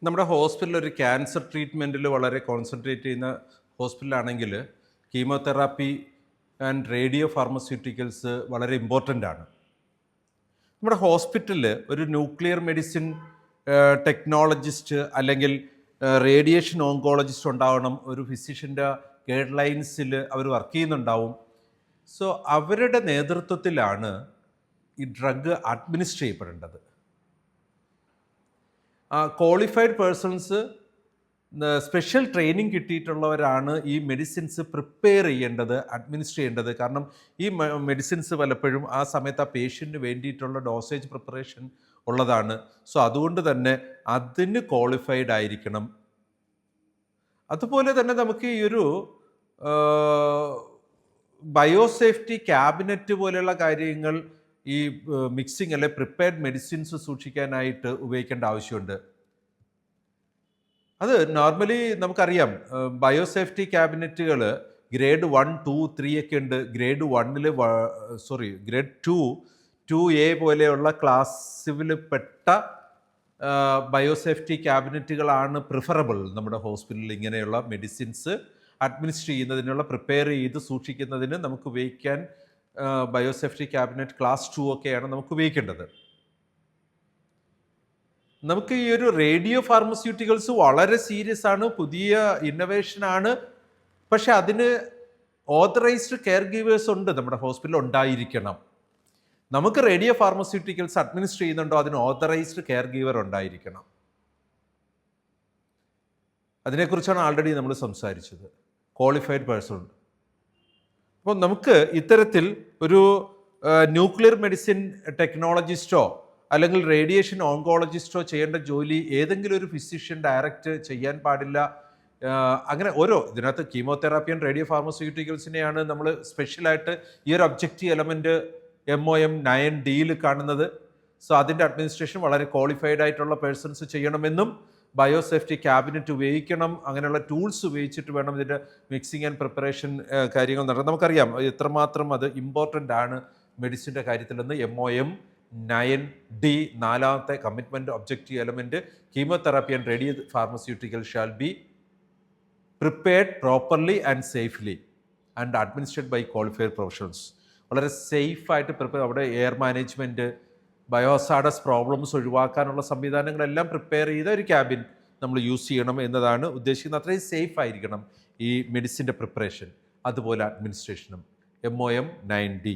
നമ്മുടെ ഹോസ്പിറ്റലിൽ ഒരു ക്യാൻസർ ട്രീറ്റ്മെൻറ്റിൽ വളരെ കോൺസെൻട്രേറ്റ് ചെയ്യുന്ന ഹോസ്പിറ്റലാണെങ്കിൽ കീമോതെറാപ്പി ആൻഡ് റേഡിയോ ഫാർമസ്യൂട്ടിക്കൽസ് വളരെ ഇമ്പോർട്ടൻ്റ് ആണ്. നമ്മുടെ ഹോസ്പിറ്റലിൽ ഒരു ന്യൂക്ലിയർ മെഡിസിൻ ടെക്നോളജിസ്റ്റ് അല്ലെങ്കിൽ റേഡിയേഷൻ ഓങ്കോളജിസ്റ്റ് ഉണ്ടാവണം. ഒരു ഫിസിഷ്യൻ്റെ ഗൈഡ് ലൈൻസിൽ അവർ വർക്ക് ചെയ്യുന്നുണ്ടാവും. സോ അവരുടെ നേതൃത്വത്തിലാണ് ഈ ഡ്രഗ് അഡ്മിനിസ്റ്റർ ചെയ്യപ്പെടേണ്ടത്. ക്വാളിഫൈഡ് പേഴ്സൺസ്, സ്പെഷ്യൽ ട്രെയിനിങ് കിട്ടിയിട്ടുള്ളവരാണ് ഈ മെഡിസിൻസ് പ്രിപ്പയർ ചെയ്യേണ്ടത്, അഡ്മിനിസ്റ്റർ ചെയ്യേണ്ടത്. കാരണം ഈ മെഡിസിൻസ് പലപ്പോഴും ആ സമയത്ത് ആ പേഷ്യൻറ്റിന് വേണ്ടിയിട്ടുള്ള ഡോസേജ് പ്രിപ്പറേഷൻ ഉള്ളതാണ്. സോ അതുകൊണ്ട് തന്നെ അതിന് ക്വാളിഫൈഡ് ആയിരിക്കണം. അതുപോലെ തന്നെ നമുക്ക് ഈ ഒരു ബയോസേഫ്റ്റി ക്യാബിനറ്റ് പോലെയുള്ള കാര്യങ്ങൾ ഈ മിക്സിംഗ് അല്ലെ പ്രിപ്പയർഡ് മെഡിസിൻസ് സൂക്ഷിക്കാനായിട്ട് ഉപയോഗിക്കേണ്ട ആവശ്യമുണ്ട്. അത് നോർമലി നമുക്കറിയാം, ബയോസേഫ്റ്റി ക്യാബിനറ്റുകൾ ഗ്രേഡ് 1, 2, 3 ഒക്കെ ഉണ്ട്. ഗ്രേഡ് 1 ഗ്രേഡ് 2A പോലെയുള്ള ക്ലാസ്സിൽ പെട്ട ബയോസേഫ്റ്റി ക്യാബിനറ്റുകളാണ് പ്രിഫറബിൾ നമ്മുടെ ഹോസ്പിറ്റലിൽ ഇങ്ങനെയുള്ള മെഡിസിൻസ് അഡ്മിനിസ്റ്റർ ചെയ്യുന്നതിനുള്ള, പ്രിപ്പയർ ചെയ്ത് സൂക്ഷിക്കുന്നതിന് നമുക്ക് ഉപയോഗിക്കാൻ. ബയോസേഫ്റ്റി ക്യാബിനറ്റ് ക്ലാസ് 2 ഒക്കെയാണ് നമുക്ക് ഉപയോഗിക്കേണ്ടത്. നമുക്ക് ഈ ഒരു റേഡിയോ ഫാർമസ്യൂട്ടിക്കൽസ് വളരെ സീരിയസ് ആണ്, പുതിയ ഇന്നോവേഷൻ ആണ്. പക്ഷെ അതിന് ഓതറൈസ്ഡ് കെയർ ഗീവേഴ്സ് ഉണ്ട്, നമ്മുടെ ഹോസ്പിറ്റലിൽ ഉണ്ടായിരിക്കണം. നമുക്ക് റേഡിയോ ഫാർമസ്യൂട്ടിക്കൽസ് അഡ്മിനിസ്റ്റർ ചെയ്യുന്നുണ്ടോ, അതിന് ഓതറൈസ്ഡ് കെയർ ഗീവർ ഉണ്ടായിരിക്കണം. അതിനെക്കുറിച്ചാണ് ആൾറെഡി നമ്മൾ സംസാരിച്ചത്, ക്വാളിഫൈഡ് പേഴ്സൺ. അപ്പോൾ നമുക്ക് ഇത്തരത്തിൽ ഒരു ന്യൂക്ലിയർ മെഡിസിൻ ടെക്നോളജിസ്റ്റോ അല്ലെങ്കിൽ റേഡിയേഷൻ ഓങ്കോളജിസ്റ്റോ ചെയ്യേണ്ട ജോലി ഏതെങ്കിലും ഒരു ഫിസിഷ്യൻ ഡയറക്റ്റ് ചെയ്യാൻ പാടില്ല. അങ്ങനെ ഇതിനകത്ത് കീമോതെറാപ്പി ആൻഡ് റേഡിയോ ഫാർമസ്യൂട്ടിക്കൽസിനെയാണ് നമ്മൾ സ്പെഷ്യലായിട്ട് ഈ ഒരു ഒബ്ജക്റ്റീവ് എലമെൻറ്റ് MOM 9D കാണുന്നത്. സോ അതിൻ്റെ അഡ്മിനിസ്ട്രേഷൻ വളരെ ക്വാളിഫൈഡ് ആയിട്ടുള്ള പേഴ്സൺസ് ചെയ്യണമെന്നും ബയോസേഫ്റ്റി ക്യാബിനറ്റ് ഉപയോഗിക്കണം, അങ്ങനെയുള്ള ടൂൾസ് ഉപയോഗിച്ചിട്ട് വേണം ഇതിൻ്റെ മിക്സിംഗ് ആൻഡ് പ്രിപ്പറേഷൻ കാര്യങ്ങൾ നടത്താൻ. നമുക്കറിയാം എത്രമാത്രം അത് ഇമ്പോർട്ടൻ്റ് ആണ് മെഡിസിൻ്റെ കാര്യത്തിലെന്ന്. MOM 9D 4ാമത്തെ commitment objective element, chemotherapy and radio pharmaceutical shall be prepared properly and safely and administrate by qualified professionals. വളരെ സേഫായിട്ട് അവിടെ എയർ മാനേജ്മെൻറ്റ്, ബയോസാഡസ് പ്രോബ്ലംസ് ഒഴിവാക്കാനുള്ള സംവിധാനങ്ങളെല്ലാം പ്രിപ്പയർ ചെയ്ത ഒരു ക്യാബിൻ നമ്മൾ യൂസ് ചെയ്യണം എന്നതാണ് ഉദ്ദേശിക്കുന്നത്. അത്രയും സേഫ് ആയിരിക്കണം ഈ മെഡിസിൻ്റെ പ്രിപ്പറേഷൻ, അതുപോലെ അഡ്മിനിസ്ട്രേഷനും. MOM 9D.